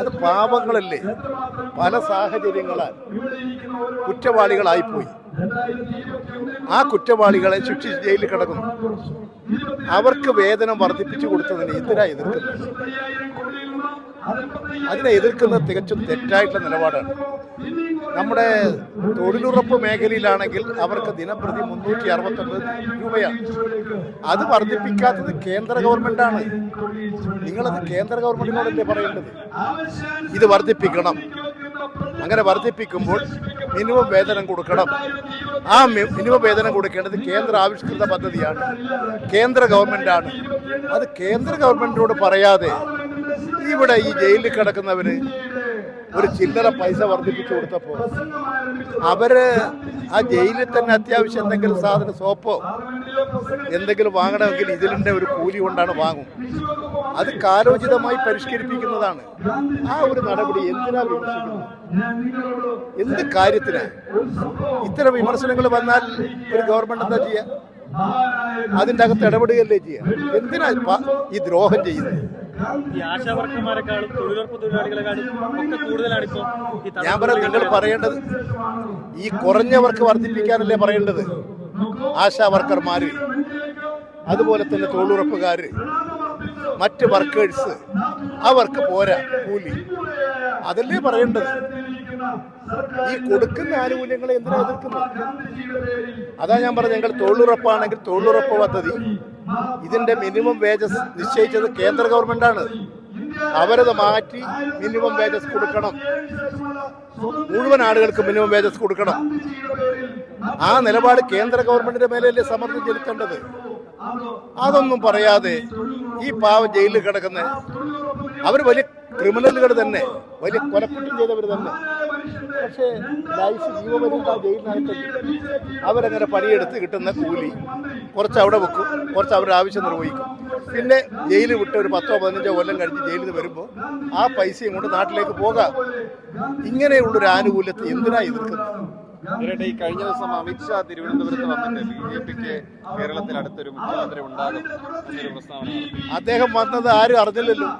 അത് പാവങ്ങളല്ലേ, പല സാഹചര്യങ്ങളാൽ കുറ്റവാളികളായിപ്പോയി. ആ കുറ്റവാളികളെ ശിക്ഷിച്ച് ജയിലിൽ കിടക്കുന്നു. അവർക്ക് വേതനം വർദ്ധിപ്പിച്ചു കൊടുത്തതിന് എന്തിനാ എതിർക്കുന്നത്? അതിനെ എതിർക്കുന്നത് തികച്ചും തെറ്റായിട്ടുള്ള നിലപാടാണ്. നമ്മുടെ തൊഴിലുറപ്പ് മേഖലയിലാണെങ്കിൽ അവർക്ക് ദിനംപ്രതി 369 രൂപയാണ്. അത് വർദ്ധിപ്പിക്കാത്തത് കേന്ദ്ര ഗവൺമെന്റാണ്. നിങ്ങളത് കേന്ദ്ര ഗവൺമെന്റിനോടല്ലേ പറയേണ്ടത്? ഇത് വർദ്ധിപ്പിക്കണം. അങ്ങനെ വർദ്ധിപ്പിക്കുമ്പോൾ മിനിമം വേതനം കൊടുക്കണം. ആ മിനിമം വേതനം കൊടുക്കേണ്ടത് കേന്ദ്ര ആവിഷ്കൃത പദ്ധതിയാണ്, കേന്ദ്ര ഗവൺമെന്റാണ്. അത് കേന്ദ്ര ഗവൺമെന്റിനോട് പറയാതെ ഇവിടെ ഈ ജയിലിൽ കിടക്കുന്നവര് ഒരു ചില്ലറ പൈസ വർദ്ധിപ്പിച്ചു കൊടുത്തപ്പോൾ അവര് ആ ജയിലിൽ തന്നെ അത്യാവശ്യം എന്തെങ്കിലും സാധനം, സോപ്പോ എന്തെങ്കിലും വാങ്ങണമെങ്കിൽ ഇതിലിൻ്റെ ഒരു കൂലി കൊണ്ടാണ് വാങ്ങും. അത് കാലോചിതമായി പരിഷ്കരിപ്പിക്കുന്നതാണ്. ആ ഒരു നടപടി എന്തിനാ വിമർശിക്കുന്നത്? എന്ത് കാര്യത്തിനാ? ഇത്തരം വിമർശനങ്ങൾ വന്നാൽ ഒരു ഗവൺമെന്റ് എന്താ ചെയ്യുക? അതിൻ്റെ അകത്ത് ഇടപെടുകയല്ലേ ചെയ്യുക? എന്തിനാ ഈ ദ്രോഹം ചെയ്യുന്നത്? ഞാൻ പറയാം, നിങ്ങൾ പറയേണ്ടത് ഈ കുറഞ്ഞവർക്ക് വർദ്ധിപ്പിക്കാനല്ലേ പറയേണ്ടത്? ആശാ വർക്കർമാര്, അതുപോലെ തന്നെ തൊഴിലുറപ്പുകാര്, മറ്റ് വർക്കേഴ്സ്, അവർക്ക് പോരാ കൂലി, അതല്ലേ പറയേണ്ടത്. ഈ കൊടുക്കുന്ന ആനുകൂല്യങ്ങളെ എന്തിനാ എതിർക്കുന്നത്? അതാ ഞാൻ പറഞ്ഞത്, ഞങ്ങൾ തൊഴിലുറപ്പാണെങ്കിൽ തൊഴിലുറപ്പ് പദ്ധതി ഇതിന്റെ മിനിമം വേജസ് നിശ്ചയിച്ചത് കേന്ദ്ര ഗവൺമെന്റാണ്. അവരത് മാറ്റി മിനിമം വേജസ് കൊടുക്കണം. മുഴുവൻ ആളുകൾക്ക് മിനിമം വേജസ് കൊടുക്കണം. ആ നിലപാട് കേന്ദ്ര ഗവൺമെന്റിന്റെ മേലല്ലേ സമ്മർദ്ദം ചെലുത്തേണ്ടത്? അതൊന്നും പറയാതെ ഈ പാവം ജയിലിൽ കിടക്കുന്ന അവർ വലിയ ക്രിമിനലുകൾ തന്നെ, വലിയ കൊലക്കുറ്റം ചെയ്തവർ തന്നെ. പക്ഷേ ലൈഫ് ജീവപര്യന്ത ജയിലിനകത്ത് അവരങ്ങനെ പണിയെടുത്ത് കിട്ടുന്ന കൂലി കുറച്ച് അവിടെ വെക്കും, കുറച്ച് അവരുടെ ആവശ്യം നിർവഹിക്കും. പിന്നെ ജയിലിൽ വിട്ട് ഒരു 10-15 കൊല്ലം കഴിഞ്ഞ് ജയിലിൽ നിന്ന് വരുമ്പോൾ ആ പൈസയും കൊണ്ട് നാട്ടിലേക്ക് പോകാം. ഇങ്ങനെയുള്ളൊരു ആനുകൂല്യത്തെ എന്തിനാ എതിർക്കുന്നത്? ഈ കഴിഞ്ഞ ദിവസം അമിത്ഷാ തിരുവനന്തപുരത്ത് വന്നിട്ട് BJPക്ക് കേരളത്തിൽ അടുത്തൊരു മുഖ്യമന്ത്രി ഉണ്ടാകും എന്നൊരു പ്രസ്താവന. അദ്ദേഹം വന്നത് ആരും അറിഞ്ഞില്ലല്ലോ.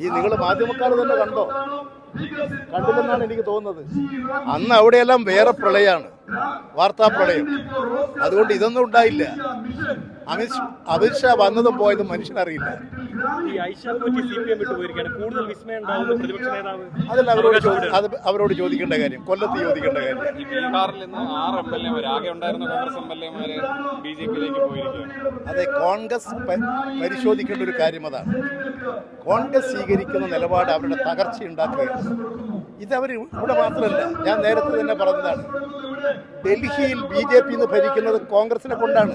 ഈ നിങ്ങൾ മാധ്യമക്കാർ തന്നെ കണ്ടോ? കണ്ടില്ലെന്നാണ് എനിക്ക് തോന്നുന്നത്. അന്ന് അവിടെയെല്ലാം വേറെ പ്രളയമാണ്, വാർത്താ പ്രളയം. അതുകൊണ്ട് ഇതൊന്നും ഉണ്ടായില്ല. അമിത്ഷാ വന്നതും പോയതും മനുഷ്യനറിയില്ല. അതല്ല അവരോട് ചോദിക്കേണ്ട കാര്യം, കൊല്ലത്ത് ചോദിക്കേണ്ട കാര്യം. ബീഹാറിൽ നിന്ന് 6 MLA ആകെ ഉണ്ടായിരുന്ന കോൺഗ്രസ് MLA-മാര് BJPയിലേക്ക് പോയിരിക്കുകയാണ്. അതെ, കോൺഗ്രസ് പരിശോധിക്കേണ്ട ഒരു കാര്യം അതാണ്. കോൺഗ്രസ് സ്വീകരിക്കുന്ന നിലപാട് അവരുടെ തകർച്ച ഉണ്ടാക്കുകയാണ്. ഇതവർ ഇവിടെ മാത്രമല്ല, ഞാൻ നേരത്തെ തന്നെ പറഞ്ഞതാണ്, ഡൽഹിയിൽ BJP ഭരിക്കുന്നത് കോൺഗ്രസിനെ കൊണ്ടാണ്.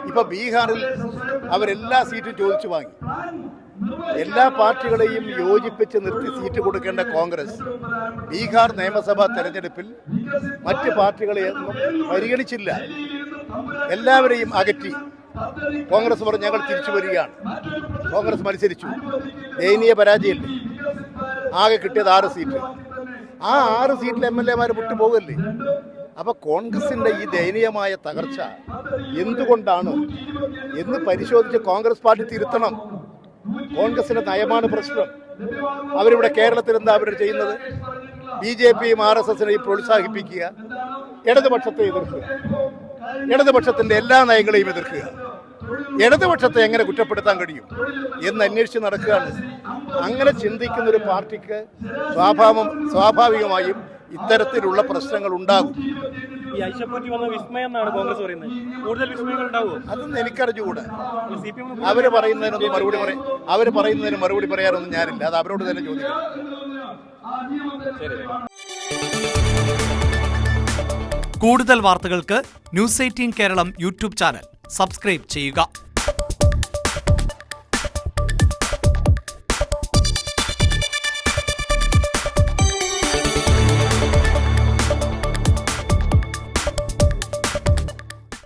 ഇപ്പൊ ബീഹാറിൽ അവരെല്ലാ സീറ്റും ചോദിച്ചു വാങ്ങി. എല്ലാ പാർട്ടികളെയും യോജിപ്പിച്ച് നിർത്തി സീറ്റ് കൊടുക്കേണ്ട കോൺഗ്രസ് ബീഹാർ നിയമസഭാ തെരഞ്ഞെടുപ്പിൽ മറ്റ് പാർട്ടികളെയൊന്നും പരിഗണിച്ചില്ല. എല്ലാവരെയും അകറ്റി. കോൺഗ്രസ് പറഞ്ഞു ഞങ്ങൾ തിരിച്ചു വരികയാണ്. കോൺഗ്രസ് മത്സരിച്ചു, ദയനീയ പരാജയമല്ലേ. ആകെ കിട്ടിയത് 6 സീറ്റ്. ആ 6 സീറ്റിൽ MLA-മാർ വിട്ടുപോകല്ലേ. അപ്പൊ കോൺഗ്രസിന്റെ ഈ ദയനീയമായ തകർച്ച എന്തുകൊണ്ടാണ് എന്ന് പരിശോധിച്ച് കോൺഗ്രസ് പാർട്ടി തിരുത്തണം. കോൺഗ്രസിന്റെ നയമാണ് പ്രശ്നം. അവരിവിടെ കേരളത്തിൽ എന്താ അവർ ചെയ്യുന്നത്? BJPയും RSSനെയും പ്രോത്സാഹിപ്പിക്കുക, ഇടതുപക്ഷത്തെ എതിർക്കുക, ഇടതുപക്ഷത്തിന്റെ എല്ലാ നയങ്ങളെയും എതിർക്കുക. ഇടതുപക്ഷത്തെ എങ്ങനെ കുറ്റപ്പെടുത്താൻ കഴിയും എന്ന് അന്വേഷിച്ച് നടക്കുകയാണ്. അങ്ങനെ ചിന്തിക്കുന്ന ഒരു പാർട്ടിക്ക് സ്വാഭാവികമായും ഇത്തരത്തിലുള്ള പ്രശ്നങ്ങൾ ഉണ്ടാകും. അതൊന്നും എനിക്കറിഞ്ഞുകൂടാ. അവര് പറയുന്നതിന് മറുപടി പറയാനൊന്നും ഞാനില്ല. അത് അവരോട് തന്നെ ചോദിക്കണം. കൂടുതൽ വാർത്തകൾക്ക് News 18 Keralam YouTube channel subscribe ചെയ്യുക.